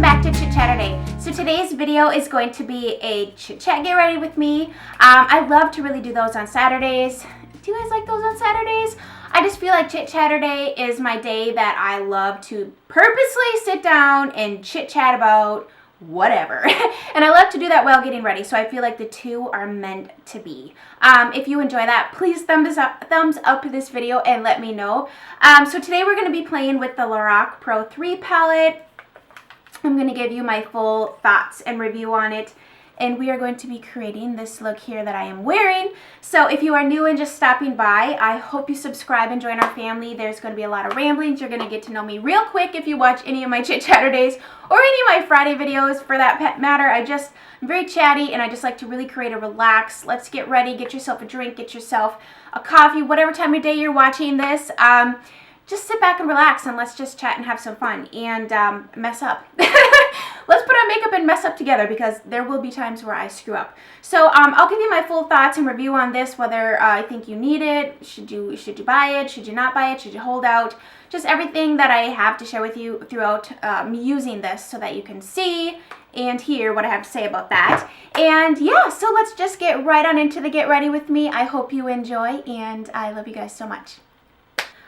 welcome back to Chit-Chat Day. So today's video is going to be a chit-chat get ready with me. I love to really do those on Saturdays. Do you guys like those on Saturdays? I just feel like Chit-Chat Day is my day that I love to purposely sit down and chit-chat about whatever. And I love to do that while getting ready, so I feel like the two are meant to be. If you enjoy that, please thumbs up this video and let me know. So today we're going to be playing with the Lorac Pro 3 palette. I'm going to give you my full thoughts and review on it, and we are going to be creating this look here that I am wearing. So if you are new and just stopping by, I hope you subscribe and join our family. There's going to be a lot of ramblings. You're going to get to know me real quick if you watch any of my Chit-Chatter days or any of my Friday videos for that matter. I'm very chatty, and I just like to really create a relax. Let's get ready. Get yourself a drink. Get yourself a coffee. Whatever time of day you're watching this. Just sit back and relax, and let's just chat and have some fun and mess up. Let's put on makeup and mess up together, because there will be times where I screw up. So I'll give you my full thoughts and review on this, whether I think you need it, should you buy it, should you not buy it, should you hold out, just everything that I have to share with you throughout me using this, so that you can see and hear what I have to say about that. And yeah, so let's just get right on into the get ready with me. I hope you enjoy, and I love you guys so much.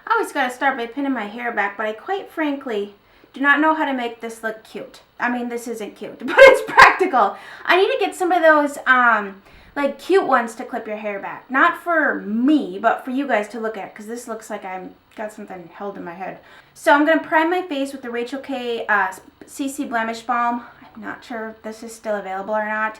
I always gotta start by pinning my hair back, but I quite frankly do not know how to make this look cute. I mean, this isn't cute, but it's practical. I need to get some of those like cute ones to clip your hair back. Not for me, but for you guys to look at, because this looks like I've got something held in my head. So I'm gonna prime my face with the Rachel K CC Blemish Balm. I'm not sure if this is still available or not.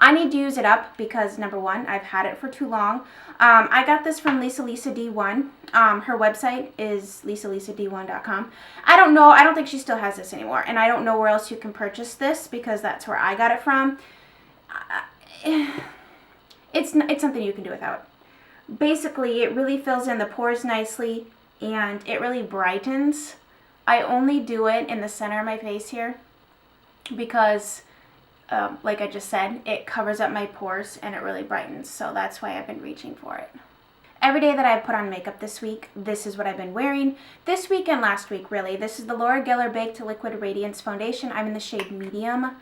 I need to use it up because, number one, I've had it for too long. I got this from Lisa D1. Her website is lisalisad1.com. I don't know. I don't think she still has this anymore. And I don't know where else you can purchase this, because that's where I got it from. It's something you can do without. Basically, it really fills in the pores nicely, and it really brightens. I only do it in the center of my face here because like I just said, it covers up my pores and it really brightens, so that's why I've been reaching for it. Every day that I've put on makeup this week, this is what I've been wearing. This week and last week, really. This is the Laura Geller Baked Liquid Radiance Foundation. I'm in the shade Medium.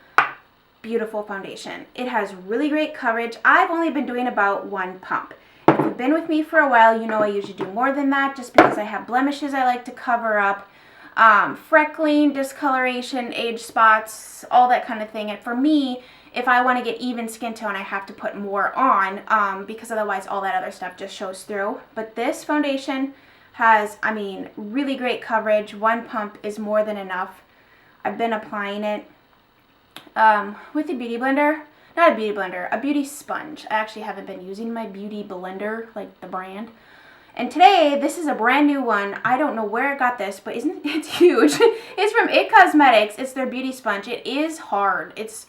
Beautiful foundation. It has really great coverage. I've only been doing about one pump. If you've been with me for a while, you know I usually do more than that, just because I have blemishes I like to cover up. Freckling, discoloration, age spots, all that kind of thing. And for me, if I want to get even skin tone, I have to put more on, because otherwise all that other stuff just shows through. But this foundation has, I mean, really great coverage. One pump is more than enough. I've been applying it with a beauty blender. Not a beauty blender, a beauty sponge. I actually haven't been using my beauty blender, like the brand. And today, this is a brand new one. I don't know where I got this, but it's huge. It's from It Cosmetics. It's their beauty sponge. It is hard. It's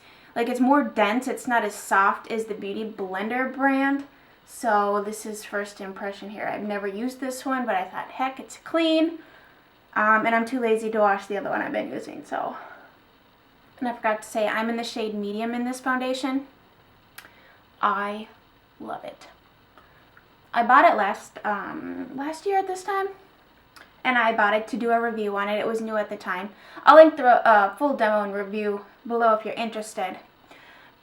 more dense. It's not as soft as the Beauty Blender brand. So this is first impression here. I've never used this one, but I thought, heck, it's clean. And I'm too lazy to wash the other one I've been using, so. And I forgot to say, I'm in the shade Medium in this foundation. I love it. I bought it last year at this time, and I bought it to do a review on it. It was new at the time. I'll link the full demo and review below if you're interested,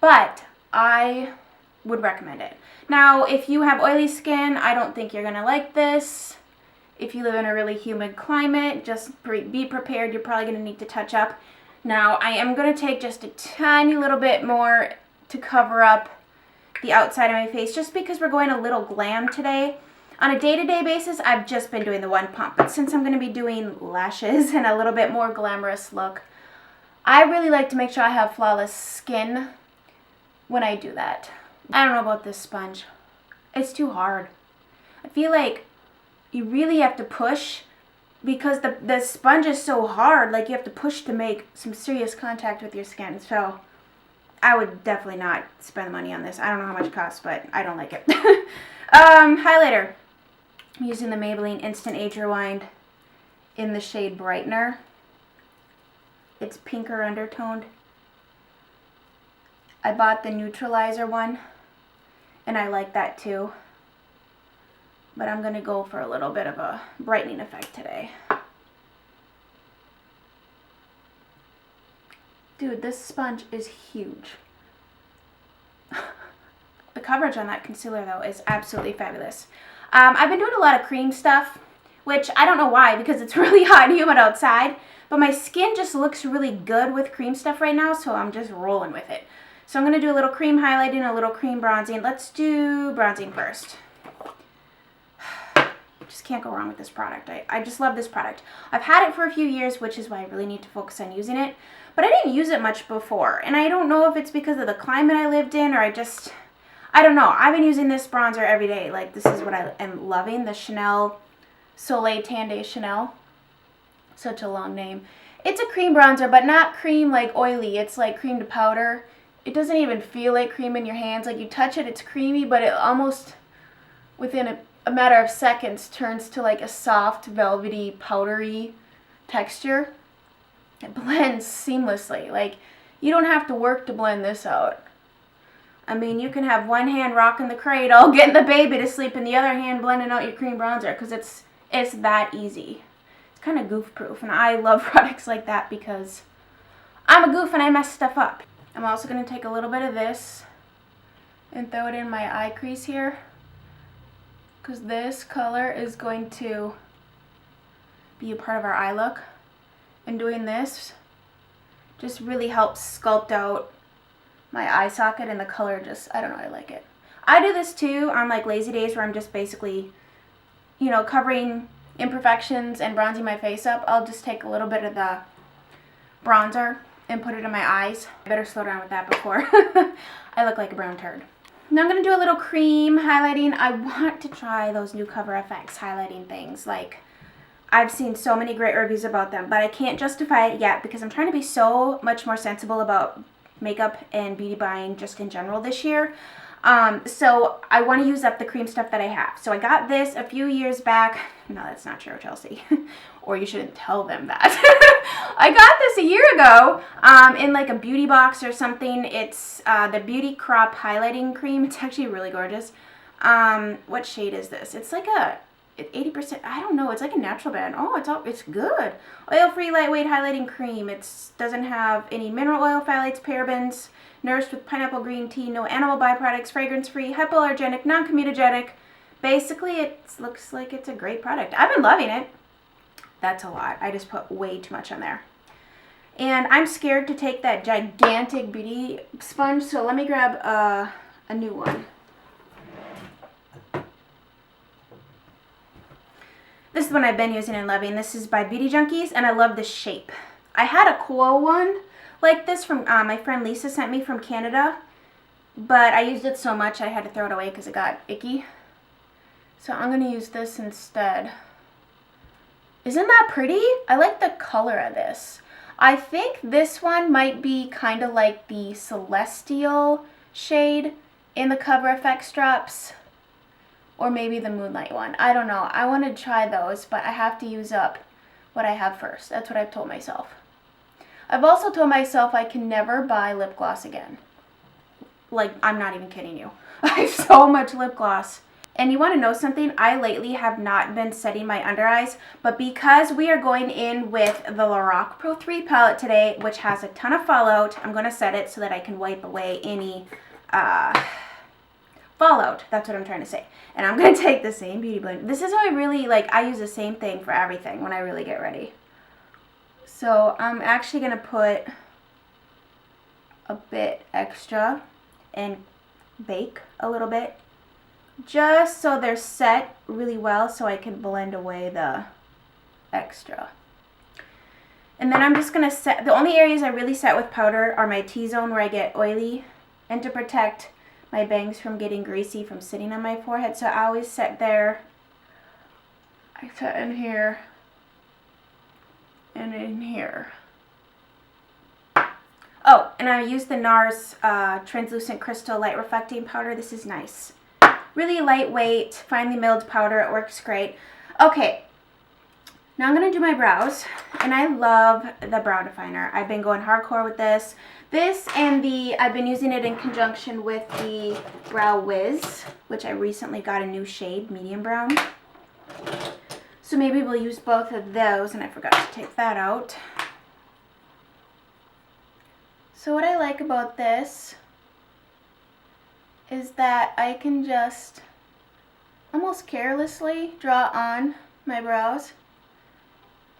but I would recommend it. Now, if you have oily skin, I don't think you're going to like this. If you live in a really humid climate, just be prepared. You're probably going to need to touch up. Now, I am going to take just a tiny little bit more to cover up the outside of my face, just because we're going a little glam today. On a day-to-day basis, I've just been doing the one pump, but since I'm going to be doing lashes and a little bit more glamorous look, I really like to make sure I have flawless skin when I do that. I don't know about this sponge. It's too hard. I feel like you really have to push, because the sponge is so hard, like you have to push to make some serious contact with your skin. So I would definitely not spend the money on this. I don't know how much it costs, but I don't like it. Highlighter. I'm using the Maybelline Instant Age Rewind in the shade Brightener. It's pinker undertoned. I bought the Neutralizer one, and I like that too. But I'm going to go for a little bit of a brightening effect today. Dude, this sponge is huge. The coverage on that concealer, though, is absolutely fabulous. I've been doing a lot of cream stuff, which I don't know why, because it's really hot and humid outside, but my skin just looks really good with cream stuff right now, so I'm just rolling with it. So I'm going to do a little cream highlighting, a little cream bronzing. Let's do bronzing first. Just can't go wrong with this product. I just love this product. I've had it for a few years, which is why I really need to focus on using it, but I didn't use it much before, and I don't know if it's because of the climate I lived in, or I don't know. I've been using this bronzer every day. Like, this is what I am loving, the Chanel Soleil Tan de Chanel. Such a long name. It's a cream bronzer, but not cream like oily. It's like cream to powder. It doesn't even feel like cream in your hands. Like, you touch it, it's creamy, but it almost, within a matter of seconds, turns to like a soft, velvety, powdery texture. It blends seamlessly. Like, you don't have to work to blend this out. I mean, you can have one hand rocking the cradle, getting the baby to sleep, and the other hand blending out your cream bronzer, because it's that easy. It's kind of goof-proof, and I love products like that because I'm a goof and I mess stuff up. I'm also going to take a little bit of this and throw it in my eye crease here, because this color is going to be a part of our eye look. And doing this just really helps sculpt out my eye socket, and the color just, I don't know, I like it. I do this too on like lazy days where I'm just basically, you know, covering imperfections and bronzing my face up. I'll just take a little bit of the bronzer and put it in my eyes. I better slow down with that before I look like a brown turd. Now I'm going to do a little cream highlighting. I want to try those new Cover FX highlighting things. Like, I've seen so many great reviews about them, but I can't justify it yet because I'm trying to be so much more sensible about makeup and beauty buying just in general this year. So I want to use up the cream stuff that I have. So I got this a few years back. No, that's not true, Chelsea. Or you shouldn't tell them that. I got this a year ago in like a beauty box or something. It's the Beauty Crop Highlighting Cream. It's actually really gorgeous. What shade is this? It's like a 80%, I don't know, it's like a natural brand. Oh, it's good. Oil-free lightweight highlighting cream. It doesn't have any mineral oil, phthalates, parabens, nourished with pineapple green tea, no animal byproducts, fragrance-free, hypoallergenic, non-comedogenic. Basically, it looks like it's a great product. I've been loving it. That's a lot. I just put way too much on there. And I'm scared to take that gigantic beauty sponge, so let me grab a new one. This is one I've been using and loving. This is by Beauty Junkies, and I love the shape. I had a cool one like this from my friend Lisa sent me from Canada, but I used it so much I had to throw it away because it got icky. So I'm going to use this instead. Isn't that pretty? I like the color of this. I think this one might be kind of like the Celestial shade in the Cover FX drops. Or maybe the Moonlight one. I don't know. I want to try those, but I have to use up what I have first. That's what I've told myself. I've also told myself I can never buy lip gloss again. Like, I'm not even kidding you. I have so much lip gloss. And you want to know something? I lately have not been setting my under eyes, but because we are going in with the Lorac Pro 3 palette today, which has a ton of fallout, I'm going to set it so that I can wipe away any fallout. That's what I'm trying to say. And I'm going to take the same beauty blender. This is how I really, like, I use the same thing for everything when I really get ready. So I'm actually going to put a bit extra and bake a little bit, just so they're set really well so I can blend away the extra. And then I'm just going to set, the only areas I really set with powder are my T-zone where I get oily, and to protect my bangs from getting greasy from sitting on my forehead. So I always set there. I set in here and in here. Oh, and I use the NARS Translucent Crystal Light Reflecting Powder. This is nice. Really lightweight, finely milled powder. It works great. Okay, now I'm going to do my brows. And I love the brow definer. I've been going hardcore with this. This and I've been using it in conjunction with the Brow Wiz, which I recently got a new shade, medium brown. So maybe we'll use both of those, and I forgot to take that out. So what I like about this is that I can just almost carelessly draw on my brows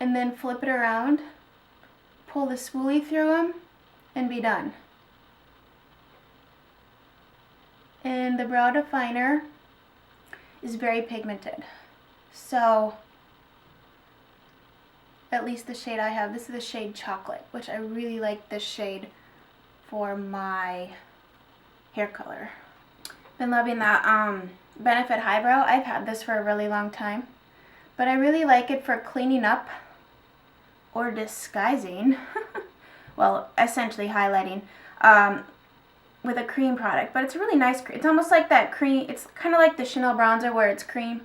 and then flip it around, pull the spoolie through them, and be done. And the brow definer is very pigmented. So, at least the shade I have, this is the shade Chocolate, which I really like this shade for my hair color. Been loving that Benefit Highbrow. I've had this for a really long time, but I really like it for cleaning up or disguising, well, essentially highlighting, with a cream product. But it's a really nice cream. It's almost like that cream, it's kind of like the Chanel bronzer where it's cream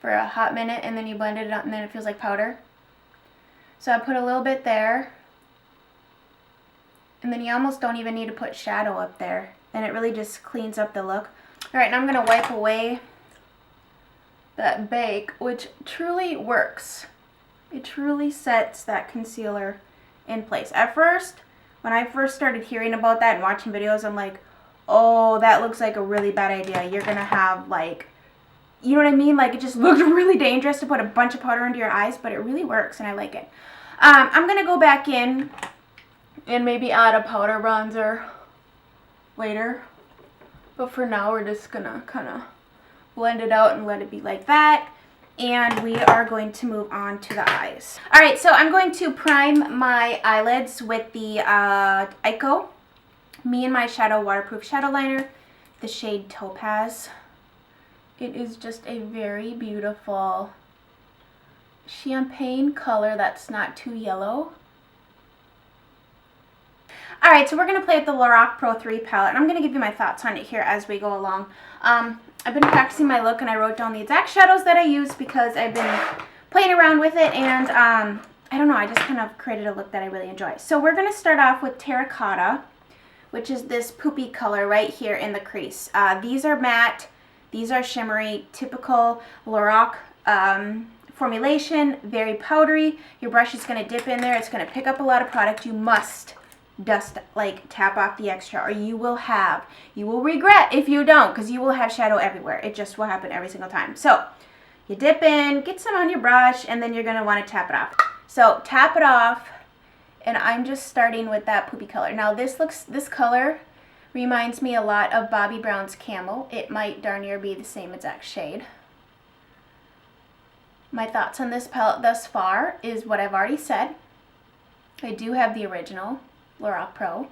for a hot minute and then you blend it up and then it feels like powder. So I put a little bit there, and then you almost don't even need to put shadow up there, and it really just cleans up the look. Alright, now I'm going to wipe away that bake, which truly works. It truly sets that concealer in place. At first, when I first started hearing about that and watching videos, I'm like, oh, that looks like a really bad idea. You're going to have, like, you know what I mean? Like, it just looked really dangerous to put a bunch of powder under your eyes, but it really works, and I like it. I'm going to go back in and maybe add a powder bronzer later. But for now, we're just going to kind of blend it out and let it be like that. And we are going to move on to the eyes. Alright, so I'm going to prime my eyelids with the Ico Me and My Shadow Waterproof Shadow Liner, the shade Topaz. It is just a very beautiful champagne color that's not too yellow. Alright, so we're going to play with the Lorac Pro 3 palette, and I'm going to give you my thoughts on it here as we go along. I've been practicing my look, and I wrote down the exact shadows that I use because I've been playing around with it, and I don't know, I just kind of created a look that I really enjoy. So we're going to start off with Terracotta, which is this poopy color right here in the crease. These are matte, these are shimmery, typical Lorac formulation, very powdery. Your brush is going to dip in there, it's going to pick up a lot of product. You must tap off the extra, or you will regret if you don't, because you will have shadow everywhere. It just will happen every single time. So you dip in, get some on your brush, and then you're going to want to tap it off. So tap it off, and I'm just starting with that poopy color. Now this color reminds me a lot of Bobbi Brown's Camel. It might darn near be the same exact shade. My thoughts on this palette thus far is what I've already said. I do have the original Lorac Pro.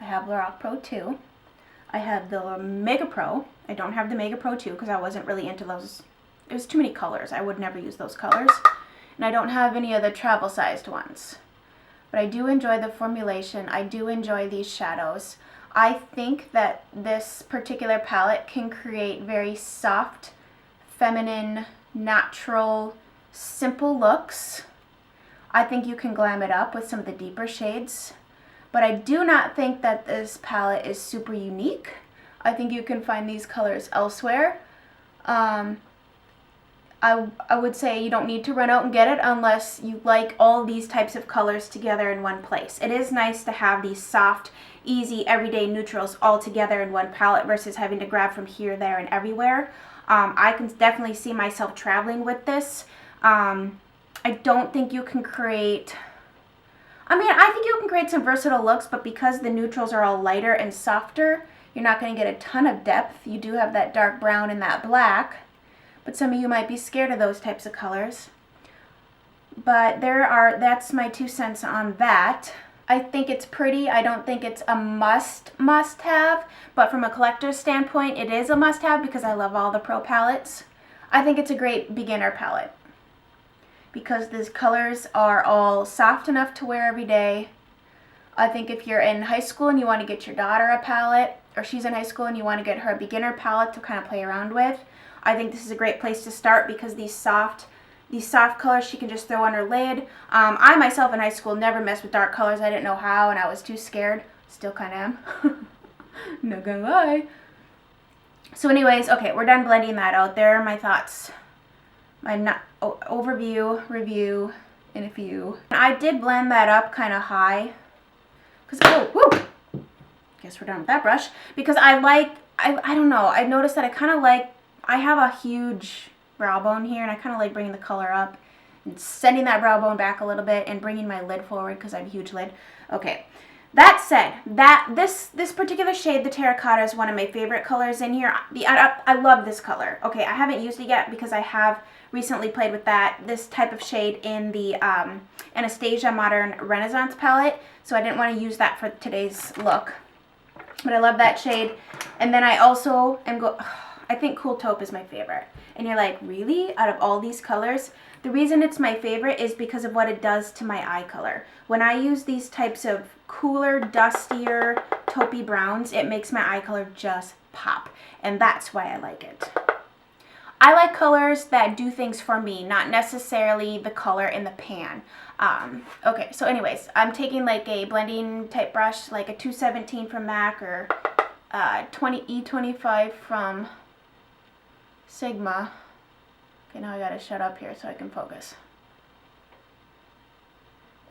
I have Lorac Pro 2. I have the Mega Pro. I don't have the Mega Pro 2 because I wasn't really into those. It was too many colors. I would never use those colors. And I don't have any of the travel sized ones. But I do enjoy the formulation. I do enjoy these shadows. I think that this particular palette can create very soft, feminine, natural, simple looks. I think you can glam it up with some of the deeper shades. But I do not think that this palette is super unique. I think you can find these colors elsewhere. I would say you don't need to run out and get it unless you like all these types of colors together in one place. It is nice to have these soft, easy, everyday neutrals all together in one palette versus having to grab from here, there, and everywhere. I can definitely see myself traveling with this. I don't think you can create... I think you can create some versatile looks, but because the neutrals are all lighter and softer, you're not going to get a ton of depth. You do have that dark brown and that black, but some of you might be scared of those types of colors. But that's my 2 cents on that. I think it's pretty. I don't think it's a must-have, but from a collector's standpoint, it is a must-have because I love all the Pro palettes. I think it's a great beginner palette, because these colors are all soft enough to wear every day. I think if you're in high school and you want to get your daughter a palette, or she's in high school and you want to get her a beginner palette to kind of play around with, I think this is a great place to start because these soft colors she can just throw on her lid. I myself in high school never messed with dark colors. I didn't know how, and I was too scared. Still kind of am. Not gonna lie. So anyways, okay, we're done blending that out. There are my thoughts. My overview, review, and a few. I did blend that up kind of high. Because, oh, whoo! guess we're done with that brush, because I don't know, I noticed that I have a huge brow bone here, and I kind of like bringing the color up and sending that brow bone back a little bit and bringing my lid forward because I have a huge lid. Okay, that said, this particular shade, the terracotta, is one of my favorite colors in here. I love this color. Okay, I haven't used it yet because I have recently played with this type of shade in the Anastasia Modern Renaissance palette, so I didn't want to use that for today's look. But I love that shade. And then I also I think Cool Taupe is my favorite. And you're like, really? Out of all these colors? The reason it's my favorite is because of what it does to my eye color. When I use these types of cooler, dustier, taupey browns, it makes my eye color just pop. And that's why I like it. I like colors that do things for me, not necessarily the color in the pan. Okay, so anyways, I'm taking like a blending type brush, like a 217 from MAC or E25 from Sigma. Okay, now I gotta shut up here so I can focus.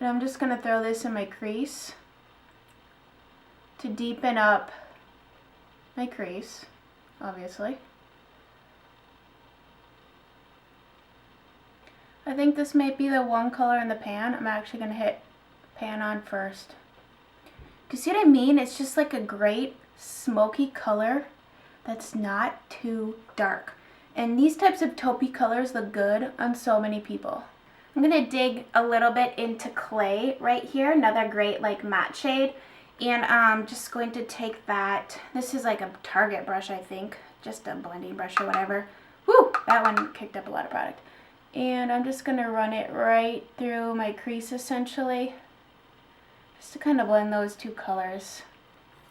And I'm just gonna throw this in my crease to deepen up my crease, obviously. I think this might be the one color in the pan. I'm actually gonna hit pan on first. Do you see what I mean? It's just like a great smoky color that's not too dark. And these types of taupey colors look good on so many people. I'm gonna dig a little bit into Clay right here, another great like matte shade. And I'm just going to take that, this is like a Target brush, I think, just a blending brush or whatever. Woo, that one kicked up a lot of product. And I'm just gonna run it right through my crease essentially, just to kind of blend those two colors.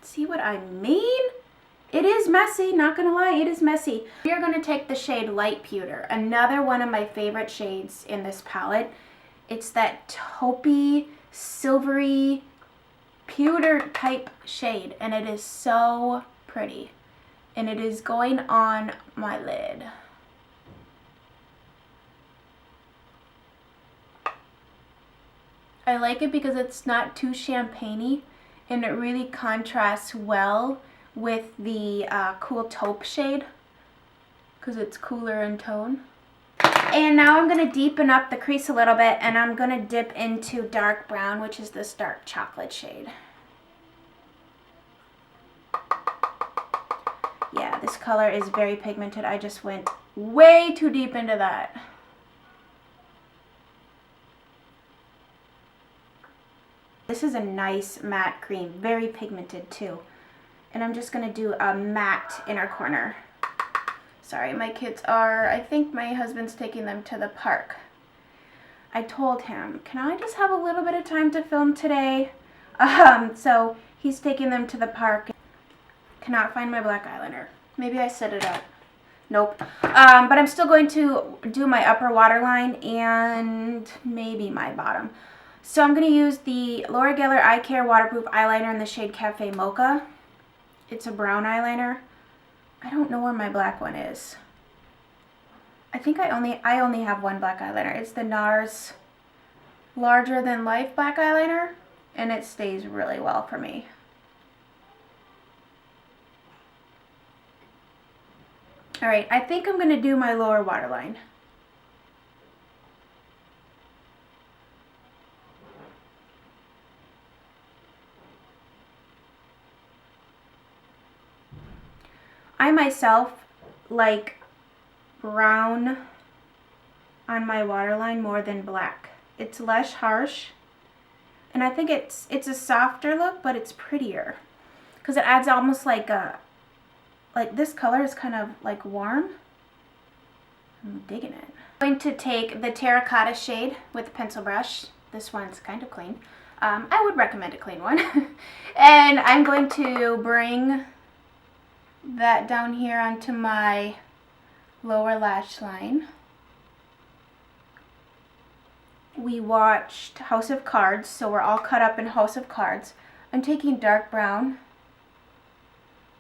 See what I mean? It is messy, not gonna lie, it is messy. We are gonna take the shade Light Pewter, another one of my favorite shades in this palette. It's that taupey, silvery, pewter type shade, and it is so pretty. And it is going on my lid. I like it because it's not too champagne-y, and it really contrasts well with the Cool Taupe shade because it's cooler in tone. And now I'm going to deepen up the crease a little bit, and I'm going to dip into dark brown, which is this dark chocolate shade. Yeah, this color is very pigmented. I just went way too deep into that. This is a nice matte cream, very pigmented too. And I'm just going to do a matte inner corner. Sorry, my kids are, I think my husband's taking them to the park. I told him, can I just have a little bit of time to film today? So he's taking them to the park. Cannot find my black eyeliner. Maybe I set it up. Nope. But I'm still going to do my upper waterline and maybe my bottom. So I'm going to use the Laura Geller Eye Care Waterproof Eyeliner in the shade Cafe Mocha. It's a brown eyeliner. I don't know where my black one is. I think I only have one black eyeliner. It's the NARS Larger Than Life black eyeliner, and it stays really well for me. Alright, I think I'm going to do my lower waterline. I myself like brown on my waterline more than black. It's less harsh, and I think it's a softer look, but it's prettier because it adds almost like this color is kind of like warm. I'm digging it. I'm going to take the terracotta shade with the pencil brush. This one's kind of clean. I would recommend a clean one. And I'm going to bring that down here onto my lower lash line. We watched House of Cards, so we're all caught up in House of Cards. I'm taking dark brown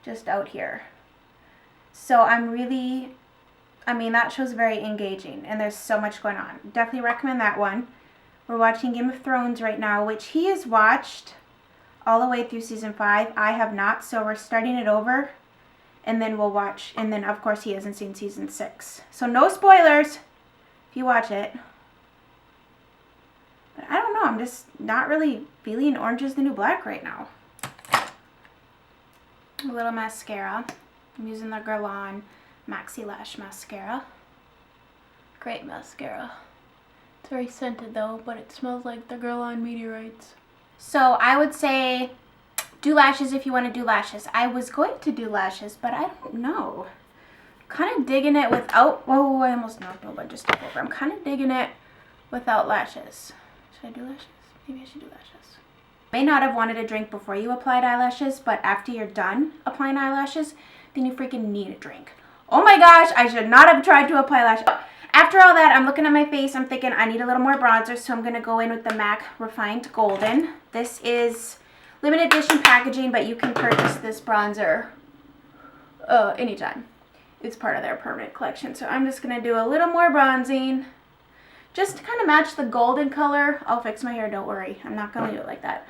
just out here. So that show's very engaging, and there's so much going on. Definitely recommend that one. We're watching Game of Thrones right now, which he has watched all the way through season 5. I have not, so we're starting it over. And then we'll watch, and then of course he hasn't seen season 6. So no spoilers if you watch it. But I don't know, I'm just not really feeling Orange is the New Black right now. A little mascara. I'm using the Guerlain Maxi Lash Mascara. Great mascara. It's very scented though, but it smells like the Guerlain Meteorites. So I would say do lashes if you want to do lashes. I was going to do lashes, but I don't know. Kind of digging it without, whoa, I almost knocked a bunch of stuff over. I'm kind of digging it without lashes. Should I do lashes? Maybe I should do lashes. May not have wanted a drink before you applied eyelashes, but after you're done applying eyelashes, then you freaking need a drink. Oh my gosh, I should not have tried to apply lashes. After all that, I'm looking at my face, I'm thinking I need a little more bronzer, so I'm going to go in with the MAC Refined Golden. This is limited edition packaging, but you can purchase this bronzer anytime. It's part of their permanent collection, so I'm just going to do a little more bronzing. Just to kind of match the golden color. I'll fix my hair, don't worry. I'm not going to do it like that.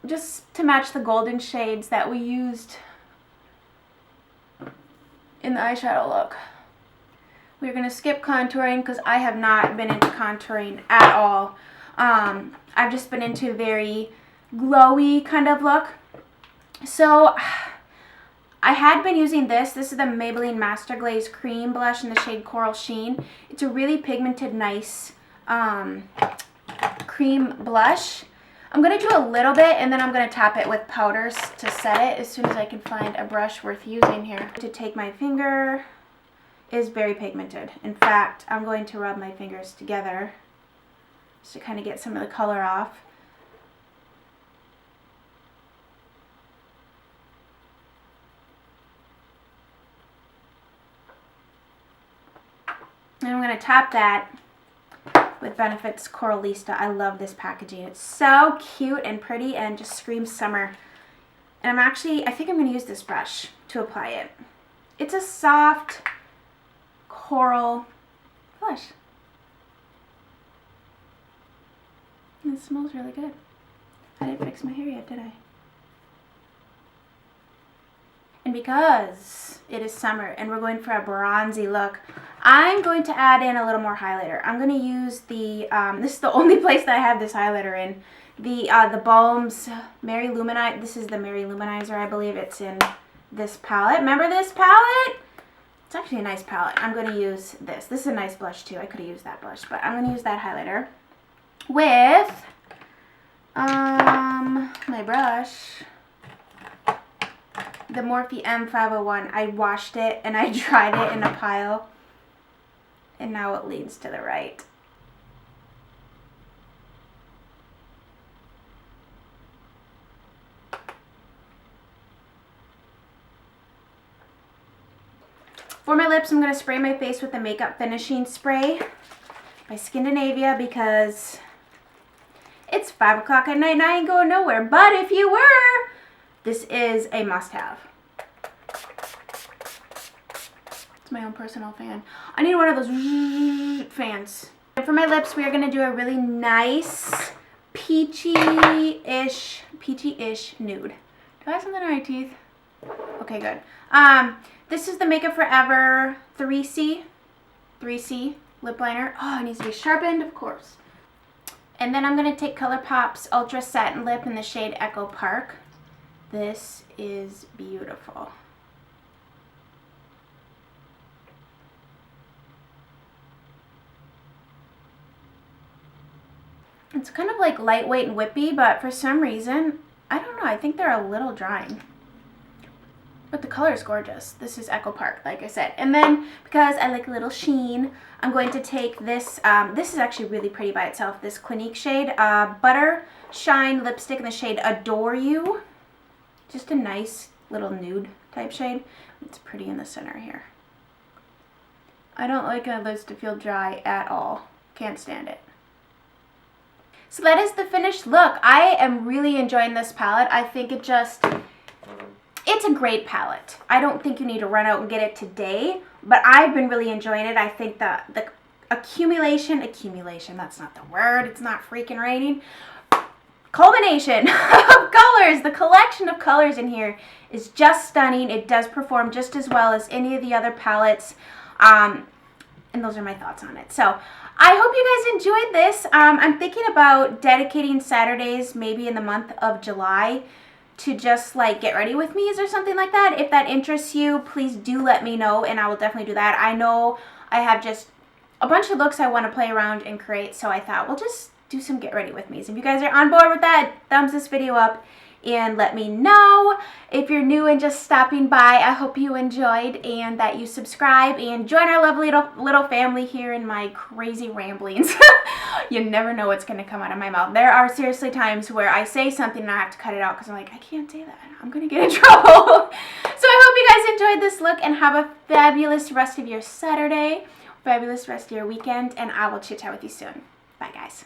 Just to match the golden shades that we used in the eyeshadow look. We're going to skip contouring because I have not been into contouring at all. I've just been into a very glowy kind of look. So I had been using this. This is the Maybelline Master Glaze Cream Blush in the shade Coral Sheen. It's a really pigmented, nice cream blush. I'm going to do a little bit and then I'm going to tap it with powders to set it as soon as I can find a brush worth using here. To take my finger is very pigmented. In fact, I'm going to rub my fingers together just to kind of get some of the color off. And I'm going to tap that with Benefit's Coralista. I love this packaging. It's so cute and pretty and just screams summer. And I think I'm going to use this brush to apply it. It's a soft coral blush. And it smells really good. I didn't fix my hair yet, did I? And because it is summer and we're going for a bronzy look, I'm going to add in a little more highlighter. I'm going to use the, this is the only place that I have this highlighter in, the Balm's Mary Luminizer. This is the Mary Luminizer, I believe it's in this palette. Remember this palette? It's actually a nice palette. I'm going to use this. This is a nice blush too. I could have used that blush, but I'm going to use that highlighter with my brush. The Morphe M501. I washed it and I dried it in a pile. And now it leans to the right. For my lips, I'm going to spray my face with the Makeup Finishing Spray by Skindinavia because it's 5 o'clock at night and I ain't going nowhere. But if you were, this is a must-have. It's my own personal fan. I need one of those fans. And for my lips, we are going to do a really nice peachy-ish nude. Do I have something on my teeth? Okay, good. This is the Makeup Forever 3C lip liner. Oh, it needs to be sharpened, of course. And then I'm going to take ColourPop's Ultra Satin Lip in the shade Echo Park. This is beautiful. It's kind of like lightweight and whippy, but for some reason, I don't know, I think they're a little drying. But the color is gorgeous. This is Echo Park, like I said. And then, because I like a little sheen, I'm going to take this, this is actually really pretty by itself, this Clinique shade, Butter Shine lipstick in the shade Adore You. Just a nice little nude type shade. It's pretty in the center here. I don't like my lips to feel dry at all. Can't stand it. So that is the finished look. I am really enjoying this palette. I think it's a great palette. I don't think you need to run out and get it today, but I've been really enjoying it. I think the accumulation, that's not the word, it's not freaking raining. culmination of colors. The collection of colors in here is just stunning. It does perform just as well as any of the other palettes. And those are my thoughts on it. So I hope you guys enjoyed this. I'm thinking about dedicating Saturdays, maybe in the month of July, to just like get ready with me's or something like that. If that interests you, please do let me know, and I will definitely do that. I know I have just a bunch of looks I want to play around and create, so I thought we'll just do some get ready with me's. If you guys are on board with that, thumbs this video up and let me know. If you're new and just stopping by, I hope you enjoyed and that you subscribe and join our lovely little family here in my crazy ramblings. You never know what's going to come out of my mouth. There are seriously times where I say something and I have to cut it out because I'm like, I can't say that. I'm going to get in trouble. So I hope you guys enjoyed this look and have a fabulous rest of your Saturday, fabulous rest of your weekend, and I will chit-chat with you soon. Bye, guys.